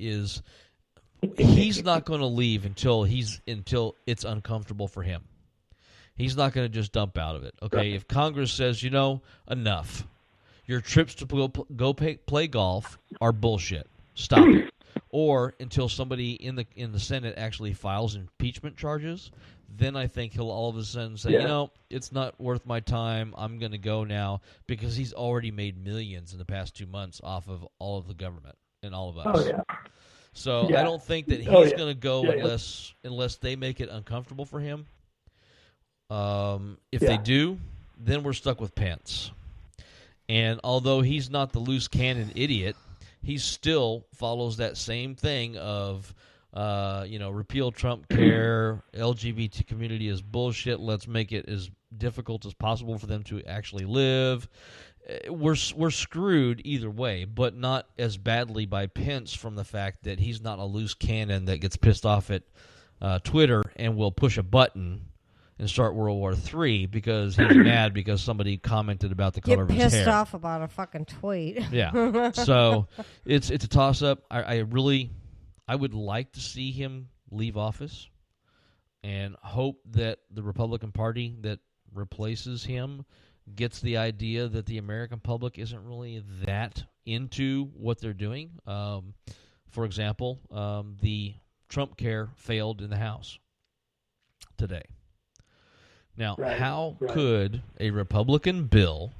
is he's not going to leave until it's uncomfortable for him. He's not going to just dump out of it. Okay, Right. if Congress says, enough, your trips to go play golf are bullshit. Stop it. Or until somebody in the Senate actually files impeachment charges, then I think he'll all of a sudden say, it's not worth my time. I'm going to go now, because he's already made millions in the past 2 months off of all of the government and all of us. Oh, yeah. So Yeah. I don't think that he's going to go unless they make it uncomfortable for him. If they do, then we're stuck with Pence. And although he's not the loose cannon idiot, he still follows that same thing of, repeal Trump care, LGBT community is bullshit, let's make it as difficult as possible for them to actually live. We're screwed either way, but not as badly by Pence from the fact that he's not a loose cannon that gets pissed off at Twitter and will push a button and start World War III because he's mad because somebody commented about the color of his hair. Get pissed off about a fucking tweet. Yeah. So it's a toss-up. I would like to see him leave office and hope that the Republican Party that replaces him gets the idea that the American public isn't really that into what they're doing. For example, the Trump care failed in the House today. Now, how could a Republican bill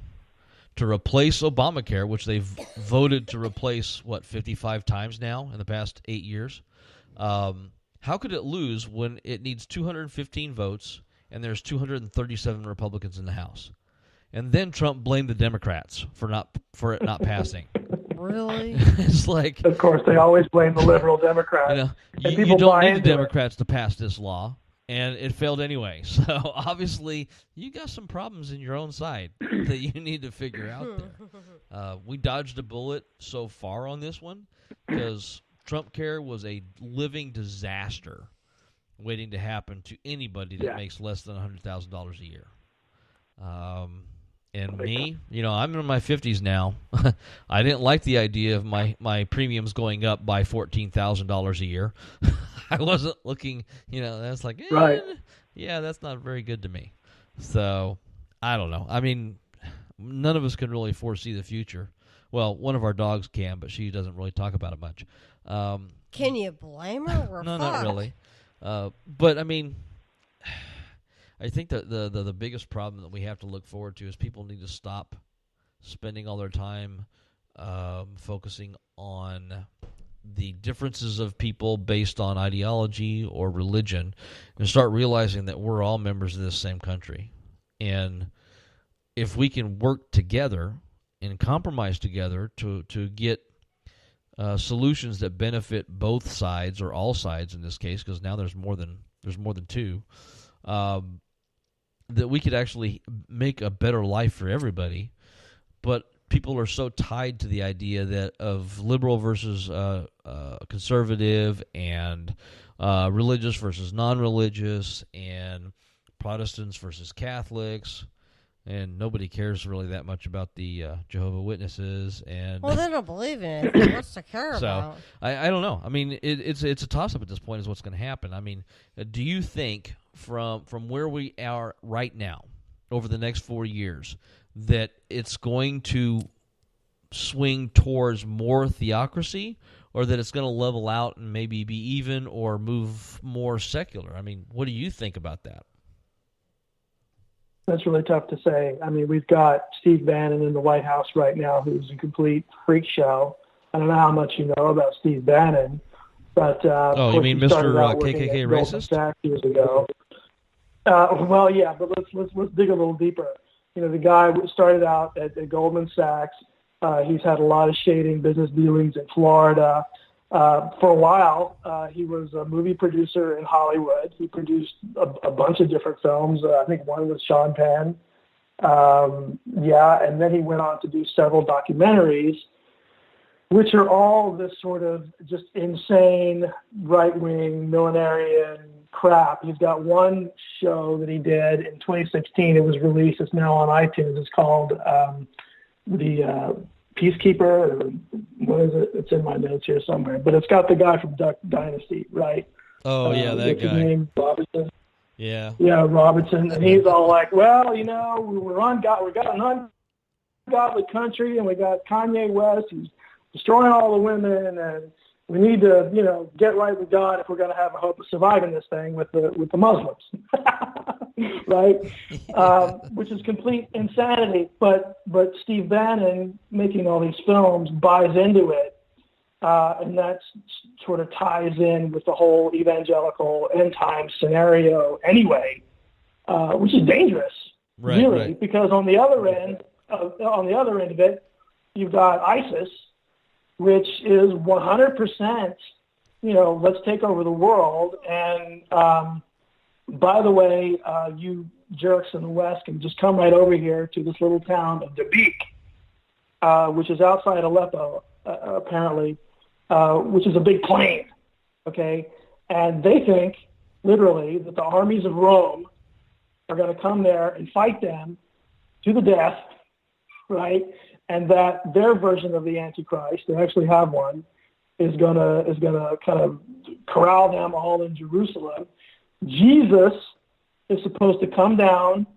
to replace Obamacare, which they've voted to replace, 55 times now in the past 8 years, how could it lose when it needs 215 votes and there's 237 Republicans in the House? And then Trump blamed the Democrats for it not passing. Really? It's like, of course, they always blame the liberal Democrats. You don't need the Democrats to pass this law, and it failed anyway. So obviously, you got some problems in your own side that you need to figure out there. We dodged a bullet so far on this one because Trump care was a living disaster waiting to happen to anybody that makes less than $100,000 a year. And me, I'm in my 50s now. I didn't like the idea of my premiums going up by $14,000 a year. I wasn't looking, that's like, that's not very good to me. So, I don't know. I mean, none of us can really foresee the future. Well, one of our dogs can, but she doesn't really talk about it much. Can you blame her? No, not really. But, I mean, I think that the biggest problem that we have to look forward to is people need to stop spending all their time focusing on the differences of people based on ideology or religion and start realizing that we're all members of this same country. And if we can work together and compromise together to get solutions that benefit both sides or all sides in this case, because now there's more than two, that we could actually make a better life for everybody. But people are so tied to the idea that of liberal versus conservative and religious versus non-religious and Protestants versus Catholics, and nobody cares really that much about the Jehovah's Witnesses. And well, they don't believe in it. What's to care about? I don't know. I mean, it's a toss-up at this point is what's going to happen. I mean, do you think from where we are right now over the next 4 years that it's going to swing towards more theocracy, or that it's going to level out and maybe be even or move more secular? I mean, what do you think about that? That's really tough to say. I mean, we've got Steve Bannon in the White House right now, who's a complete freak show. I don't know how much you know about Steve Bannon, but you mean Mr. KKK racist? Sachs years ago. Well, yeah, but let's dig a little deeper. The guy started out at Goldman Sachs. He's had a lot of shading business dealings in Florida. For a while, he was a movie producer in Hollywood. He produced a bunch of different films. I think one was Sean Penn. And then he went on to do several documentaries, which are all this sort of just insane right-wing millenarian crap. He's got one show that he did in 2016. It was released. It's now on iTunes. It's called the Peacekeeper, or what is it? It's in my notes here somewhere. But it's got the guy from Duck Dynasty, right? Oh, yeah, that what's guy. His name? Robertson. Yeah. Yeah, Robertson. And he's all like, well, we got an ungodly country, and we got Kanye West who's destroying all the women, and we need to, get right with God if we're going to have a hope of surviving this thing with the Muslims, right? Which is complete insanity. But Steve Bannon, making all these films, buys into it, and that sort of ties in with the whole evangelical end time scenario anyway, which is dangerous, really, because on the other end of it, you've got ISIS, which is 100%, let's take over the world. And by the way, you jerks in the West can just come right over here to this little town of Dabiq, which is outside Aleppo, apparently, which is a big plain, okay? And they think, literally, that the armies of Rome are going to come there and fight them to the death, right? And that their version of the Antichrist, they actually have one, is gonna kind of corral them all in Jerusalem. Jesus is supposed to come down,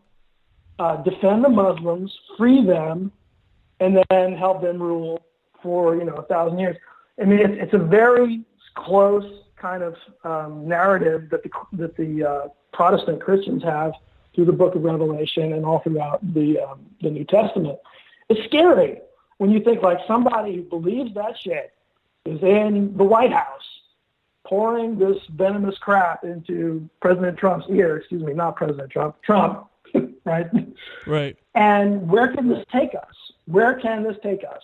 defend the Muslims, free them, and then help them rule for 1,000 years. I mean, it's a very close kind of narrative that the Protestant Christians have through the Book of Revelation and all throughout the New Testament. It's scary when you think like somebody who believes that shit is in the White House pouring this venomous crap into President Trump's ear. Excuse me, not President Trump. Trump, right? Right. And where can this take us? Where can this take us?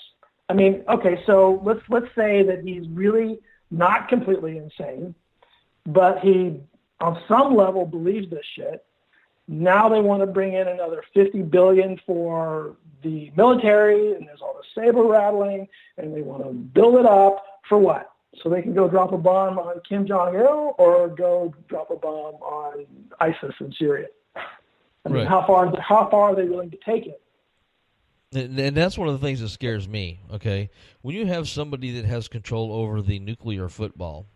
I mean, okay, so let's say that he's really not completely insane, but he on some level believes this shit. Now they want to bring in another $50 billion for the military, and there's all the saber rattling, and they want to build it up for what? So they can go drop a bomb on Kim Jong-il or go drop a bomb on ISIS in Syria. I mean, how far are they willing to take it? And that's one of the things that scares me, okay? When you have somebody that has control over the nuclear football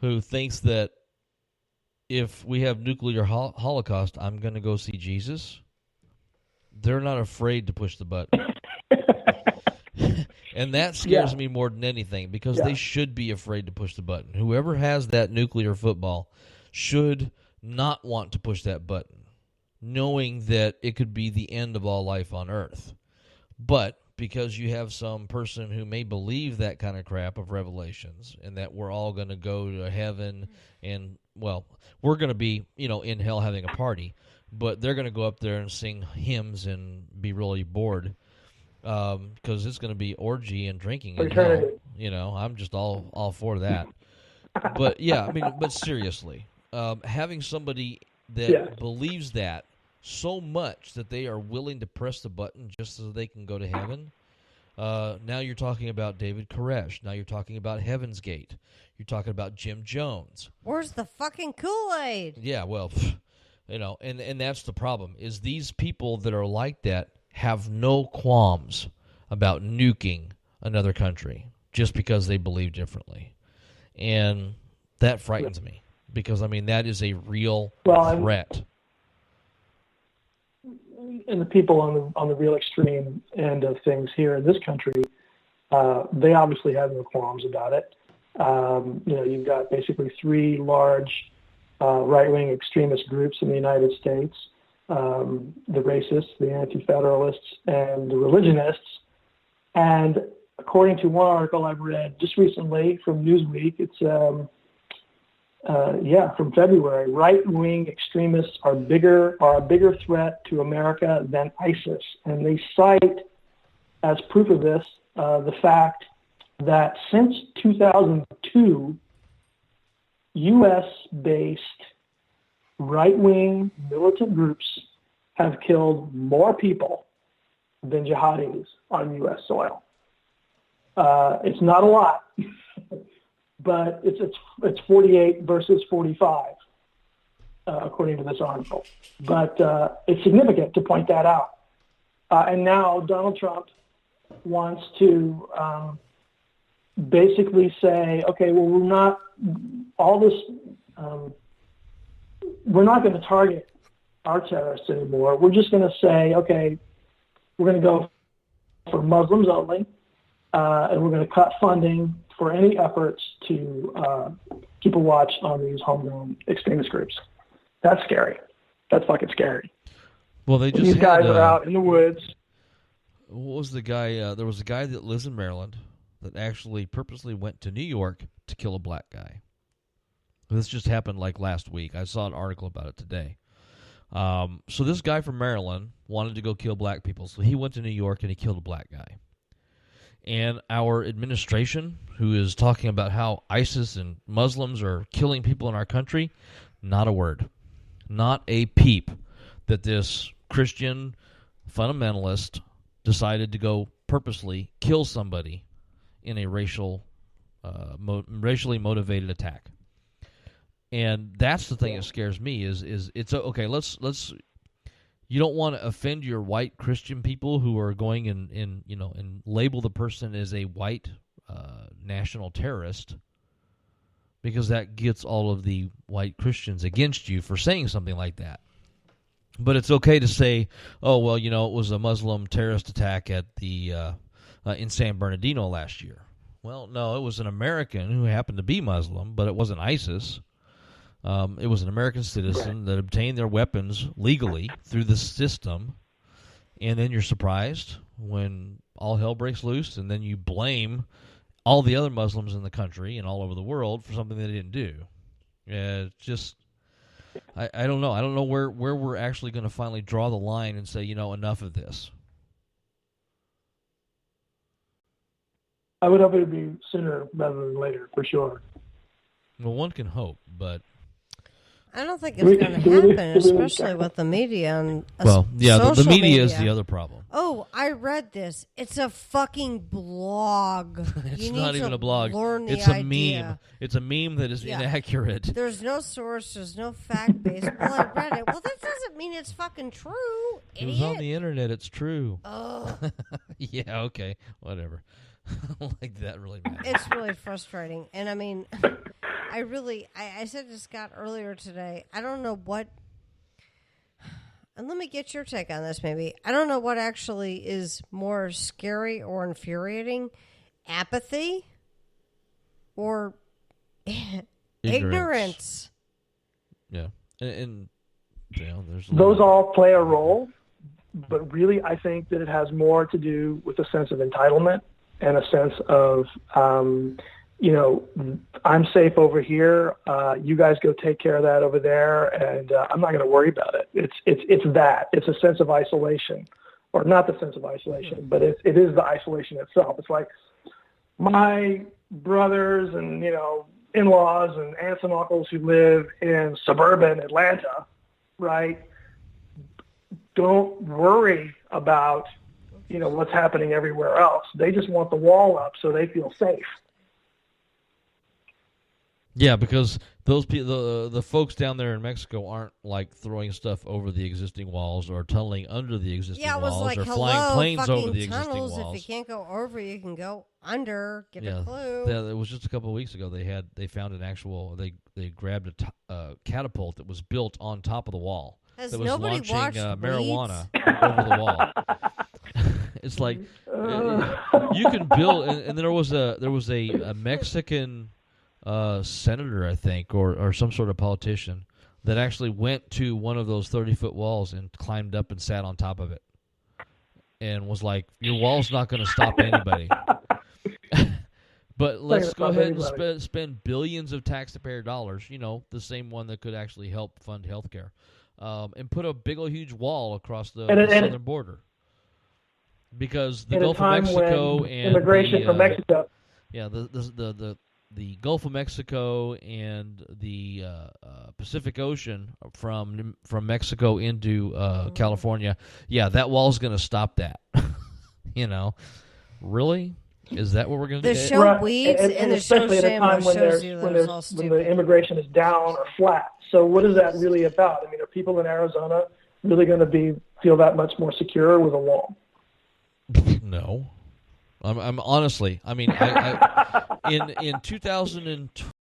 who thinks that if we have nuclear holocaust, I'm going to go see Jesus, they're not afraid to push the button. And that scares me more than anything because they should be afraid to push the button. Whoever has that nuclear football should not want to push that button, knowing that it could be the end of all life on Earth. But because you have some person who may believe that kind of crap of Revelations and that we're all going to go to heaven and, well, we're going to be, in hell having a party, but they're going to go up there and sing hymns and be really bored because it's going to be orgy and drinking in hell. I'm just all for that. But, but seriously, having somebody that believes that so much that they are willing to press the button just so they can go to heaven. Now you're talking about David Koresh. Now you're talking about Heaven's Gate. You're talking about Jim Jones. Where's the fucking Kool-Aid? Yeah, well, and that's the problem, is these people that are like that have no qualms about nuking another country just because they believe differently. And that frightens me because, that is a real threat. And the people on the real extreme end of things here in this country, they obviously have no qualms about it. You've got basically three large right-wing extremist groups in the United States, the racists, the anti-federalists, and the religionists. And according to one article I've read just recently from Newsweek, it's from February, right-wing extremists are a bigger threat to America than ISIS. And they cite as proof of this the fact that since 2002, U.S.-based right-wing militant groups have killed more people than jihadis on U.S. soil. It's not a lot. But it's 48 versus 45, according to this article. But it's significant to point that out. And now Donald Trump wants to basically say, okay, well, we're not going to target our terrorists anymore. We're just going to say, okay, we're going to go for Muslims only, and we're going to cut funding for any efforts to keep a watch on these homegrown extremist groups. That's scary. That's fucking scary. Well, these guys are out in the woods. What was the guy? There was a guy that lives in Maryland that actually purposely went to New York to kill a black guy. This just happened like last week. I saw an article about it today. So this guy from Maryland wanted to go kill black people, so he went to New York and he killed a black guy. And our administration, who is talking about how ISIS and Muslims are killing people in our country, not a word, not a peep that this Christian fundamentalist decided to go purposely kill somebody in a racially motivated attack. And that's the thing that scares me is it's okay. Let's you don't want to offend your white Christian people who are going and label the person as a white national terrorist, because that gets all of the white Christians against you for saying something like that. But it's okay to say, oh well, it was a Muslim terrorist attack at the in San Bernardino last year. Well, no, it was an American who happened to be Muslim, but it wasn't ISIS. It was an American citizen that obtained their weapons legally through the system, and then you're surprised when all hell breaks loose, and then you blame all the other Muslims in the country and all over the world for something they didn't do. It's just, I don't know. I don't know where we're actually going to finally draw the line and say, enough of this. I would hope it would be sooner rather than later, for sure. Well, one can hope, but I don't think it's going to happen, especially with the media and the media is the other problem. Oh, I read this. It's a fucking blog. It's not even a blog. It's a meme. It's a meme that is inaccurate. There's no source. There's no fact base. Well, I read it. Well, that doesn't mean it's fucking true, idiot. It was on the internet. It's true. Oh. Yeah, okay. Whatever. Like that really matters. It's really frustrating. And I mean, I said to Scott earlier today, I don't know what, and let me get your take on this maybe. I don't know what actually is more scary or infuriating, apathy or ignorance. Yeah. And there's those all play a role, but really I think that it has more to do with a sense of entitlement and a sense of, I'm safe over here. You guys go take care of that over there, and I'm not going to worry about it. It's that. It's a sense of isolation, or not the sense of isolation, but it is the isolation itself. It's like my brothers and in-laws and aunts and uncles who live in suburban Atlanta, right? Don't worry about what's happening everywhere else. They just want the wall up so they feel safe. Yeah, because those people, the folks down there in Mexico aren't like throwing stuff over the existing walls or tunneling under the existing walls like, or flying planes over the tunnels. existing walls. If you can't go over, you can go under. Get a clue. Yeah, it was just a couple of weeks ago. They found an actual. They grabbed a catapult that was built on top of the wall. Has that was nobody launching watched marijuana over the wall. It's like you can build, and there was a Mexican senator, I think, or some sort of politician that actually went to one of those 30-foot walls and climbed up and sat on top of it, and was like, "Your wall's not going to stop anybody." But let's go ahead and spend billions of taxpayer dollars, the same one that could actually help fund healthcare, and put a big old huge wall across the southern border. Because the Gulf of Mexico and immigration from Mexico. Yeah, the Gulf of Mexico and the Pacific Ocean from Mexico into California. Yeah, that wall's going to stop that. Really? Is that what we're going to do? The show weeds and the show especially at a time when the immigration is down or flat. So what is that really about? I mean, are people in Arizona really going to feel that much more secure with a wall? No. I'm honestly. I mean, in 2012.